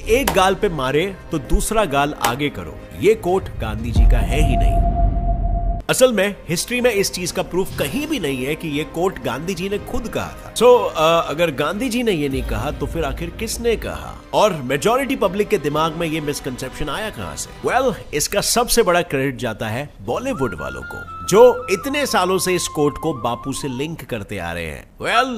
एक गाल पे मारे तो दूसरा गाल आगे करो, ये कोट गांधी जी का है ही नहीं। असल में हिस्ट्री में इस चीज का प्रूफ कहीं भी नहीं है कि ये कोट गांधी जी ने खुद कहा था। अगर गांधी जी ने ये नहीं कहा तो फिर आखिर किसने कहा? और मेजॉरिटी पब्लिक के दिमाग में ये मिसकंसेप्शन आया कहां से? इसका सबसे बड़ा क्रेडिट जाता है बॉलीवुड वालों को, जो इतने सालों से इस कोट को बापू से लिंक करते आ रहे हैं।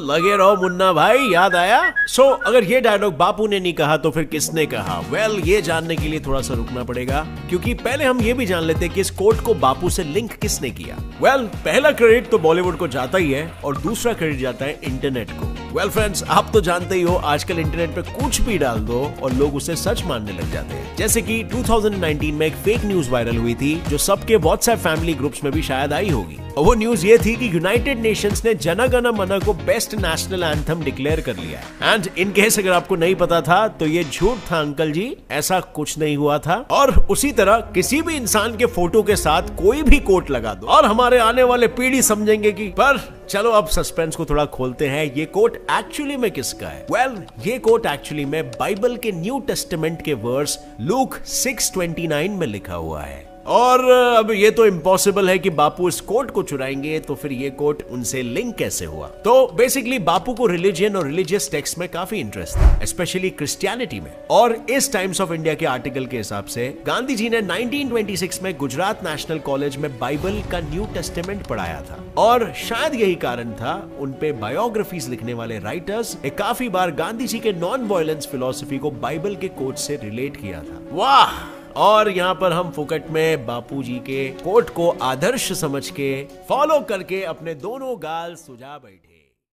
लगे रहो मुन्ना भाई, याद आया? अगर ये डायलॉग बापू ने नहीं कहा तो फिर किसने कहा? ये जानने के लिए थोड़ा सा रुकना पड़ेगा, क्योंकि पहले हम ये भी जान लेते हैं कि इस कोट को बापू से लिंक किसने किया। पहला क्रेडिट तो बॉलीवुड को जाता ही है और दूसरा क्रेडिट जाता है इंटरनेट को। फ्रेंड्स, आप तो जानते ही हो, आजकल इंटरनेट पे कुछ भी डाल दो और लोग उसे सच मानने लग जाते हैं। जैसे कि 2019 में एक फेक न्यूज वायरल हुई थी, जो सबके व्हाट्सएप फैमिली ग्रुप्स में भी शायद आई होगी। और वो न्यूज ये थी कि यूनाइटेड नेशंस ने जन गण मन को बेस्ट नेशनल एंथम डिक्लेयर कर लिया है। एंड इन केस अगर आपको नहीं पता था तो ये झूठ था अंकल जी, ऐसा कुछ नहीं हुआ था। और उसी तरह किसी भी इंसान के फोटो के साथ कोई भी कोट लगा दो और हमारे आने वाले पीढ़ी समझेंगे कि पर चलो अब सस्पेंस को थोड़ा खोलते हैं, ये कोट एक्चुअली में किसका है? ये कोट एक्चुअली में बाइबल के न्यू टेस्टामेंट के वर्स लूक 6:29 में लिखा हुआ है। और अब ये तो इम्पॉसिबल है कि बापू इस कोट को चुराएंगे, तो फिर ये कोट उनसे लिंक कैसे हुआ? तो बेसिकली बापू को रिलीजन और रिलीजियस टेक्स्ट में काफी इंटरेस्ट था, स्पेशली क्रिश्चियनिटी में। और इस टाइम्स ऑफ इंडिया के आर्टिकल के हिसाब से गांधी जी ने 1926 में गुजरात नेशनल कॉलेज में बाइबल का न्यू टेस्टामेंट पढ़ाया था। और शायद यही कारण था उन पे बायोग्राफीज लिखने वाले राइटर्स ने काफी बार गांधी जी के नॉन वायलेंस फिलॉसफी को बाइबल के कोट से रिलेट किया था। वाह! और यहाँ पर हम फुकट में बापू जी के कोट को आदर्श समझ के फॉलो करके अपने दोनों गाल सुझा बैठे।